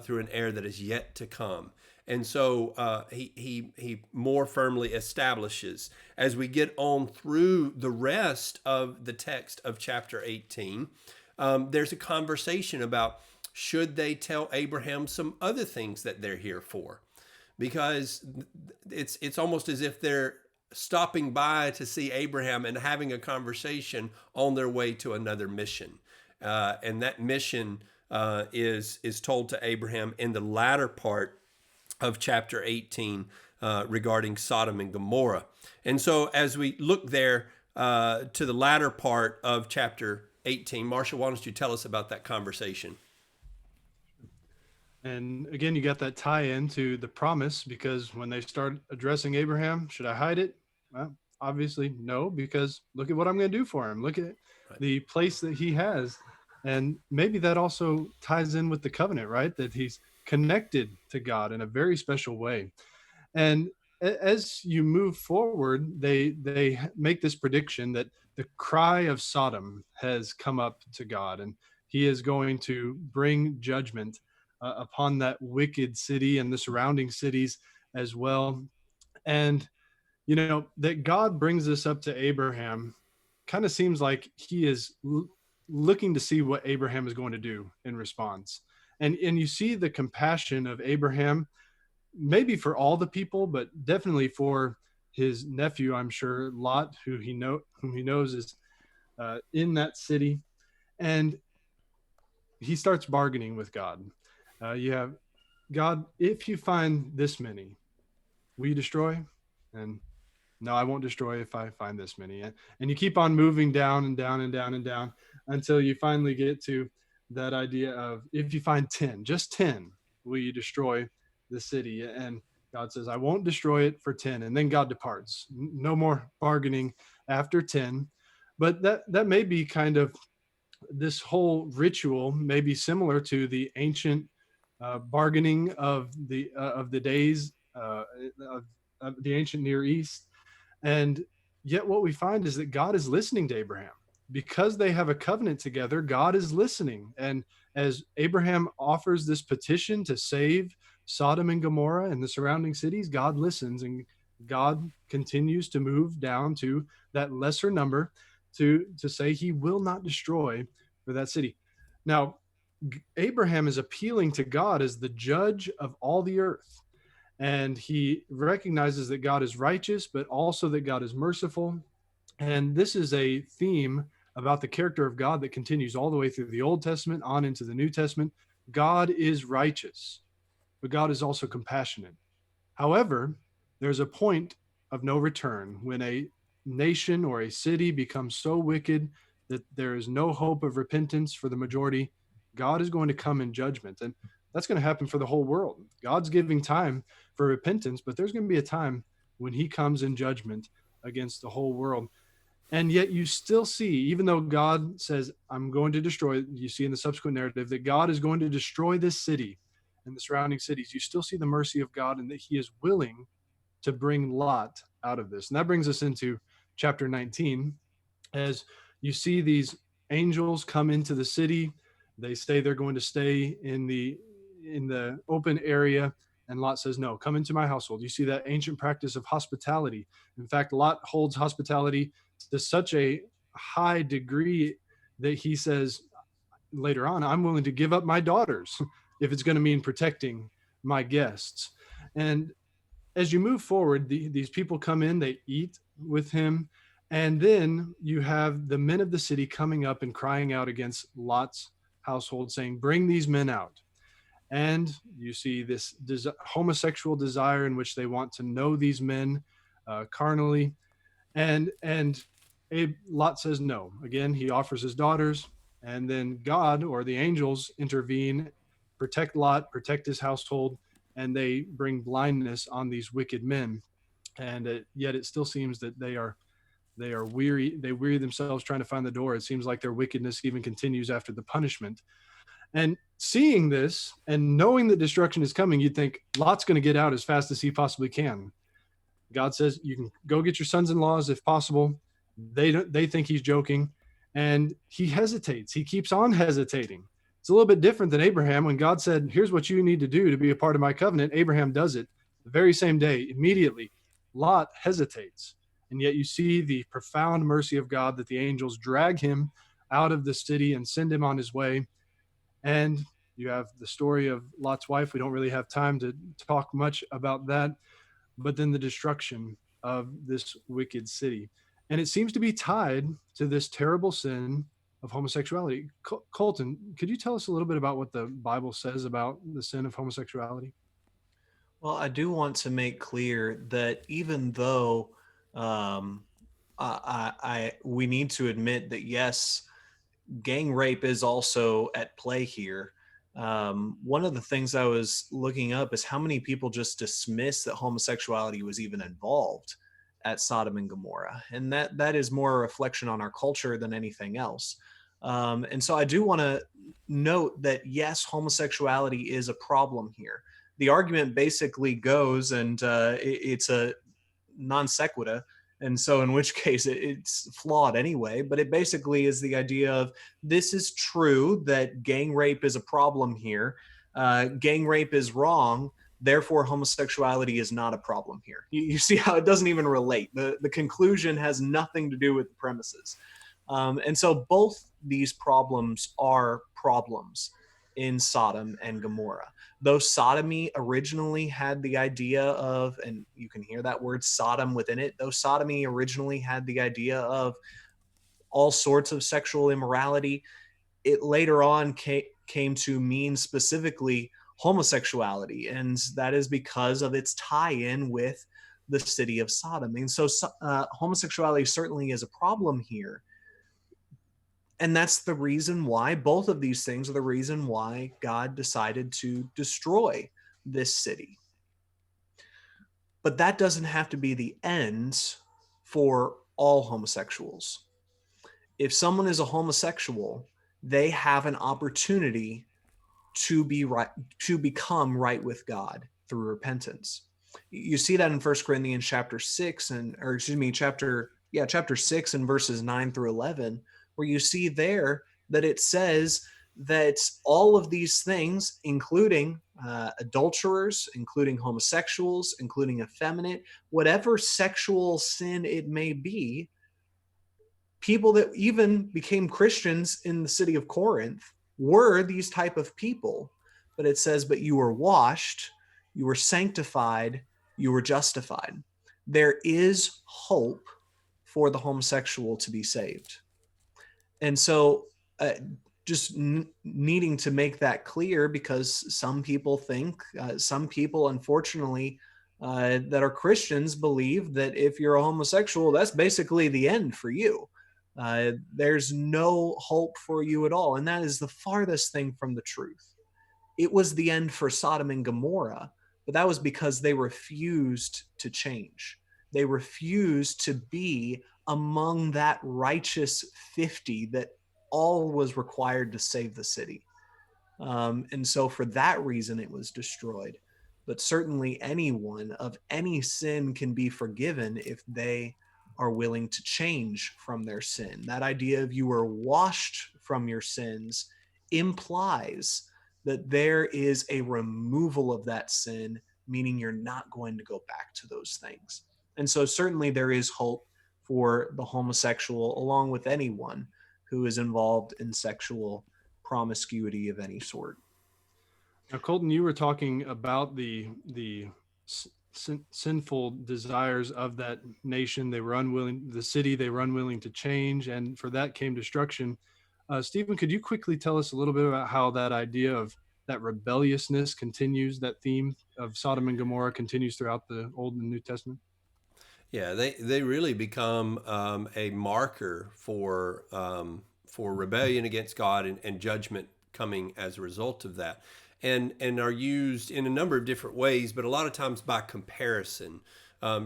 through an heir that is yet to come. And so he more firmly establishes, as we get on through the rest of the text of chapter 18, there's a conversation about, should they tell Abraham some other things that they're here for? Because it's almost as if they're stopping by to see Abraham and having a conversation on their way to another mission. And that mission is told to Abraham in the latter part of chapter 18 regarding Sodom and Gomorrah. And so as we look there to the latter part of chapter 18, Marshall, why don't you tell us about that conversation? And again, you got that tie into the promise, because when they start addressing Abraham, should I hide it? Well, obviously no, because look at what I'm going to do for him. Look at the place that he has. And maybe that also ties in with the covenant, right? That he's connected to God in a very special way. And as you move forward, they make this prediction that the cry of Sodom has come up to God, and he is going to bring judgment upon that wicked city and the surrounding cities as well. And, that God brings this up to Abraham kind of seems like he is looking to see what Abraham is going to do in response. And you see the compassion of Abraham, maybe for all the people, but definitely for his nephew, I'm sure, Lot, whom he knows is in that city. And he starts bargaining with God. You have, God, if you find this many, will you destroy? And No, I won't destroy if I find this many. And you keep on moving down and down and down and down until you finally get to that idea of, if you find 10, just 10, will you destroy the city? And God says, I won't destroy it for 10. And then God departs. No more bargaining after 10. But that may be kind of, this whole ritual may be similar to the ancient bargaining of the days of the ancient Near East. And yet what we find is that God is listening to Abraham. Because they have a covenant together, God is listening. And as Abraham offers this petition to save Sodom and Gomorrah and the surrounding cities, God listens, and God continues to move down to that lesser number to say he will not destroy for that city. Now, Abraham is appealing to God as the judge of all the earth. And he recognizes that God is righteous, but also that God is merciful. And this is a theme about the character of God that continues all the way through the Old Testament on into the New Testament. God is righteous, but God is also compassionate. However, there's a point of no return when a nation or a city becomes so wicked that there is no hope of repentance for the majority. God is going to come in judgment. And that's going to happen for the whole world. God's giving time for repentance, but there's going to be a time when he comes in judgment against the whole world. And yet you still see, even though God says, I'm going to destroy, you see in the subsequent narrative that God is going to destroy this city and the surrounding cities, you still see the mercy of God and that he is willing to bring Lot out of this. And that brings us into chapter 19, as you see these angels come into the city. They say they're going to stay in the open area, and Lot says, no, come into my household. You see that ancient practice of hospitality. In fact, Lot holds hospitality to such a high degree that he says later on, I'm willing to give up my daughters if it's going to mean protecting my guests. And as you move forward, these people come in, they eat with him, and then you have the men of the city coming up and crying out against Lot's household, saying, bring these men out. And you see this homosexual desire in which they want to know these men carnally. And Lot says no. Again, he offers his daughters, and then God or the angels intervene, protect Lot, protect his household, and they bring blindness on these wicked men. And yet it still seems that they are weary. They weary themselves trying to find the door. It seems like their wickedness even continues after the punishment. And seeing this and knowing that destruction is coming, you'd think Lot's going to get out as fast as he possibly can. God says, you can go get your sons-in-laws if possible. They think he's joking, and he hesitates. He keeps on hesitating. It's a little bit different than Abraham. When God said, here's what you need to do to be a part of my covenant, Abraham does it the very same day, immediately. Lot hesitates. And yet you see the profound mercy of God that the angels drag him out of the city and send him on his way. And you have the story of Lot's wife. We don't really have time to talk much about that, but then the destruction of this wicked city. And it seems to be tied to this terrible sin of homosexuality. Colton, could you tell us a little bit about what the Bible says about the sin of homosexuality? Well, I do want to make clear that even though we need to admit that, yes, gang rape is also at play here. One of the things I was looking up is how many people just dismiss that homosexuality was even involved at Sodom and Gomorrah. And that is more a reflection on our culture than anything else. And so I do want to note that, yes, homosexuality is a problem here. The argument basically goes, and it's a non sequitur, and so in which case it's flawed anyway, but it basically is the idea of, this is true that gang rape is a problem here. Gang rape is wrong. Therefore, homosexuality is not a problem here. You see how it doesn't even relate. The conclusion has nothing to do with the premises. And so both these problems are problems in Sodom and Gomorrah. Though sodomy originally had the idea of, and you can hear that word Sodom within it, though sodomy originally had the idea of all sorts of sexual immorality, it later on came to mean specifically homosexuality. And that is because of its tie-in with the city of Sodom. And so homosexuality certainly is a problem here. And that's the reason why, both of these things are the reason why God decided to destroy this city. But that doesn't have to be the end for all homosexuals. If someone is a homosexual, they have an opportunity to become right with God through repentance. You see that in 1 Corinthians chapter 6 chapter 6 and verses 9 through 11, where you see there that it says that all of these things, including adulterers, including homosexuals, including effeminate, whatever sexual sin it may be, people that even became Christians in the city of Corinth were these type of people. But it says, but you were washed, you were sanctified, you were justified. There is hope for the homosexual to be saved. And so just needing to make that clear, because some people think, some people, unfortunately, that are Christians believe that if you're a homosexual, that's basically the end for you. There's no hope for you at all. And that is the farthest thing from the truth. It was the end for Sodom and Gomorrah, but that was because they refused to change. They refused to be among that righteous 50 that all was required to save the city. And so for that reason, it was destroyed. But certainly anyone of any sin can be forgiven if they are willing to change from their sin. That idea of you were washed from your sins implies that there is a removal of that sin, meaning you're not going to go back to those things. And so certainly there is hope for the homosexual, along with anyone who is involved in sexual promiscuity of any sort. Now, Colton, you were talking about the sinful desires of that nation. They were unwilling, the city, they were unwilling to change, and for that came destruction. Stephen, could you quickly tell us a little bit about how that idea of that rebelliousness continues, that theme of Sodom and Gomorrah continues throughout the Old and New Testament? Yeah, they really become a marker for rebellion against God and judgment coming as a result of that, and are used in a number of different ways, but a lot of times by comparison.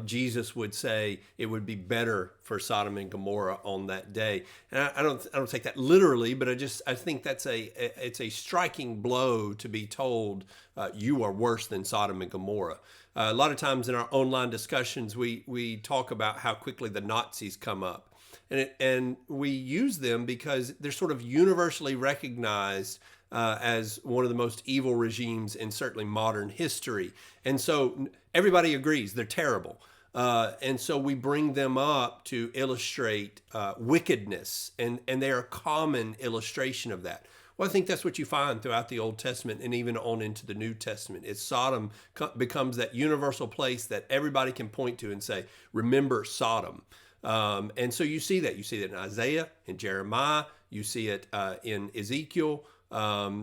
Jesus would say it would be better for Sodom and Gomorrah on that day, and I don't take that literally, but I think it's a striking blow to be told you are worse than Sodom and Gomorrah. A lot of times in our online discussions, we talk about how quickly the Nazis come up, and we use them because they're sort of universally recognized as one of the most evil regimes in certainly modern history. And so everybody agrees they're terrible. And so we bring them up to illustrate wickedness, and they're a common illustration of that. Well, I think that's what you find throughout the Old Testament and even on into the New Testament. It's Sodom becomes that universal place that everybody can point to and say, remember Sodom. And so you see that. You see that in Isaiah, in Jeremiah. You see it in Ezekiel.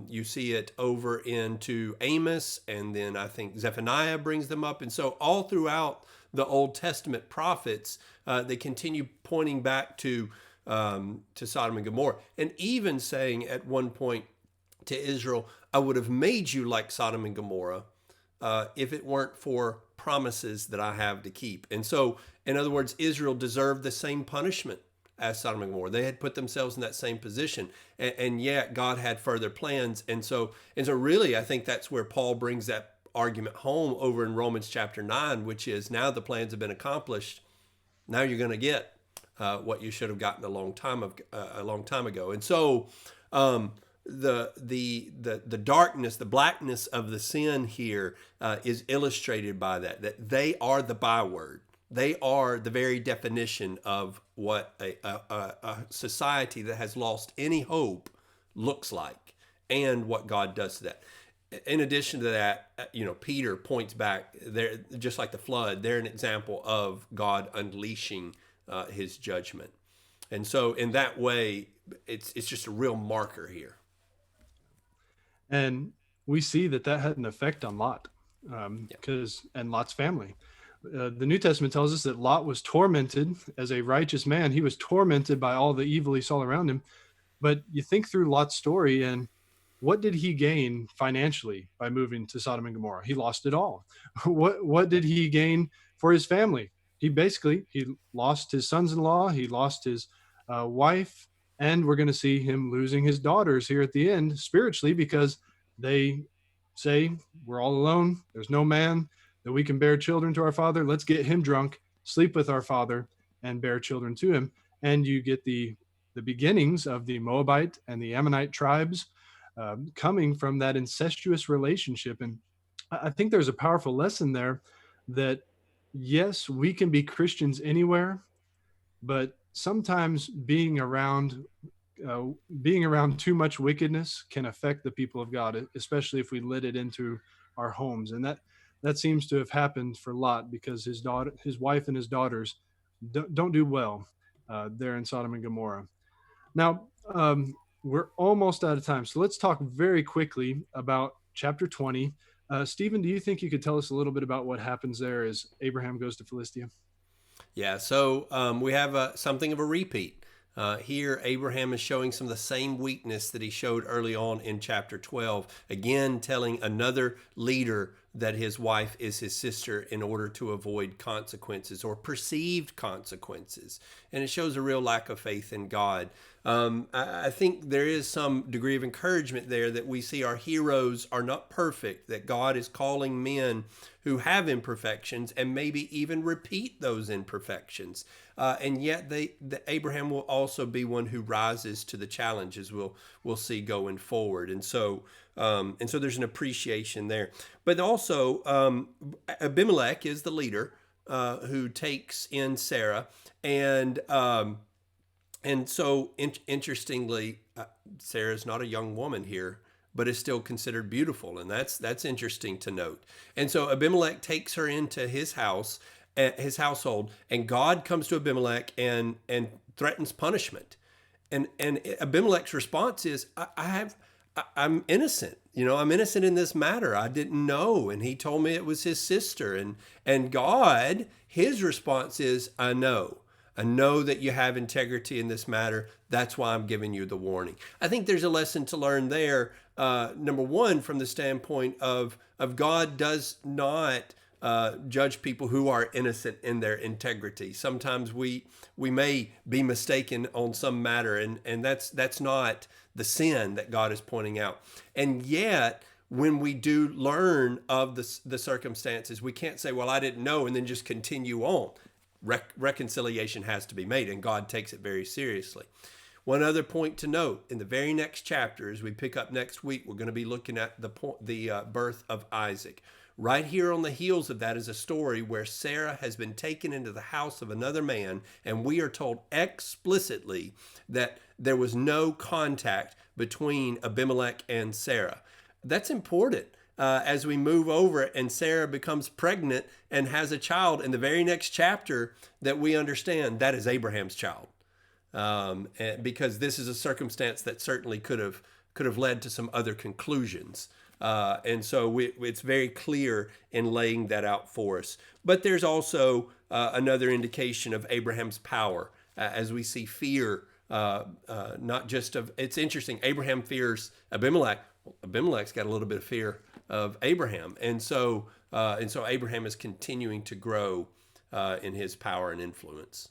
You see it over into Amos, and then I think Zephaniah brings them up. And so all throughout the Old Testament prophets, they continue pointing back to Sodom and Gomorrah, and even saying at one point to Israel, I would have made you like Sodom and Gomorrah if it weren't for promises that I have to keep. And so, in other words, Israel deserved the same punishment as Sodom and Gomorrah. They had put themselves in that same position, and yet God had further plans. And so really, I think that's where Paul brings that argument home over in Romans chapter 9, which is now the plans have been accomplished. Now you're going to get what you should have gotten a long time ago. And so the darkness, the blackness of the sin here is illustrated by that they are the byword. They are the very definition of what a society that has lost any hope looks like, and what God does to that. In addition to that, Peter points back there, just like the flood. They're an example of God unleashing his judgment, and so in that way, it's just a real marker here. And we see that had an effect on Lot, and Lot's family. The New Testament tells us that Lot was tormented as a righteous man. He was tormented by all the evil he saw around him. But you think through Lot's story, and what did he gain financially by moving to Sodom and Gomorrah? He lost it all. What did he gain for his family? He lost his sons-in-law, he lost his wife, and we're going to see him losing his daughters here at the end spiritually, because they say, we're all alone, there's no man that we can bear children to our father. Let's get him drunk, sleep with our father, and bear children to him. And you get the beginnings of the Moabite and the Ammonite tribes coming from that incestuous relationship. And I think there's a powerful lesson there that, yes, we can be Christians anywhere, but sometimes being around too much wickedness can affect the people of God, especially if we let it into our homes. And that seems to have happened for Lot, because his wife and his daughters don't do well there in Sodom and Gomorrah. Now, we're almost out of time, so let's talk very quickly about chapter 20. Stephen, do you think you could tell us a little bit about what happens there as Abraham goes to Philistia? Yeah, so we have something of a repeat. Here, Abraham is showing some of the same weakness that he showed early on in chapter 12, again telling another leader that his wife is his sister in order to avoid consequences or perceived consequences. And it shows a real lack of faith in God. I think there is some degree of encouragement there that we see our heroes are not perfect, that God is calling men who have imperfections and maybe even repeat those imperfections. And yet Abraham will also be one who rises to the challenges we'll see going forward. And so there's an appreciation there. But also Abimelech is the leader who takes in Sarah. And so interestingly, Sarah's not a young woman here, but is still considered beautiful. And that's interesting to note. And so Abimelech takes her into his house, his household, and God comes to Abimelech and threatens punishment. And Abimelech's response is, I'm innocent. I'm innocent in this matter. I didn't know. And he told me it was his sister. And God, his response is, I know. I know that you have integrity in this matter. That's why I'm giving you the warning. I think there's a lesson to learn there. Number one, from the standpoint of God does not judge people who are innocent in their integrity. Sometimes we may be mistaken on some matter, and that's not the sin that God is pointing out. And yet, when we do learn of the circumstances, we can't say, well, I didn't know, and then just continue on. Reconciliation has to be made, and God takes it very seriously. One other point to note, in the very next chapter, as we pick up next week, we're going to be looking at the birth of Isaac. Right here on the heels of that is a story where Sarah has been taken into the house of another man, and we are told explicitly that there was no contact between Abimelech and Sarah. That's important. As we move over and Sarah becomes pregnant and has a child in the very next chapter, that we understand that is Abraham's child. Because this is a circumstance that certainly could have led to some other conclusions. And so it's very clear in laying that out for us. But there's also another indication of Abraham's power as we see fear, not just of, it's interesting, Abraham fears Abimelech. Abimelech's got a little bit of fear of Abraham. And so Abraham is continuing to grow in his power and influence.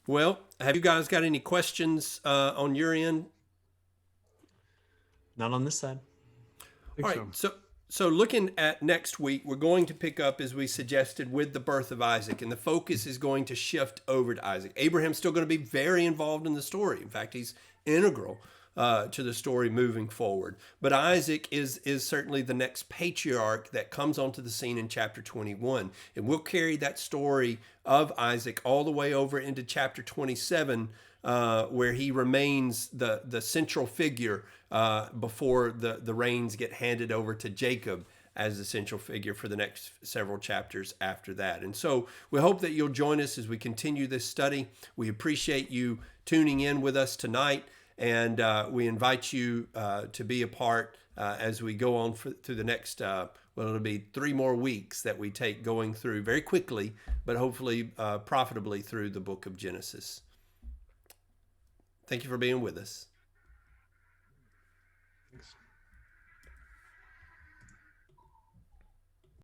Well, have you guys got any questions on your end? Not on this side. All right. So looking at next week, we're going to pick up, as we suggested, with the birth of Isaac, and the focus is going to shift over to Isaac. Abraham's still going to be very involved in the story. In fact, he's integral to the story moving forward. But Isaac is certainly the next patriarch that comes onto the scene in chapter 21. And we'll carry that story of Isaac all the way over into chapter 27, where he remains the central figure before the reins get handed over to Jacob as the central figure for the next several chapters after that. And so we hope that you'll join us as we continue this study. We appreciate you tuning in with us tonight, and we invite you to be a part as we go on through the next, well, it'll be 3 more weeks that we take going through very quickly, but hopefully profitably through the book of Genesis. Thank you for being with us.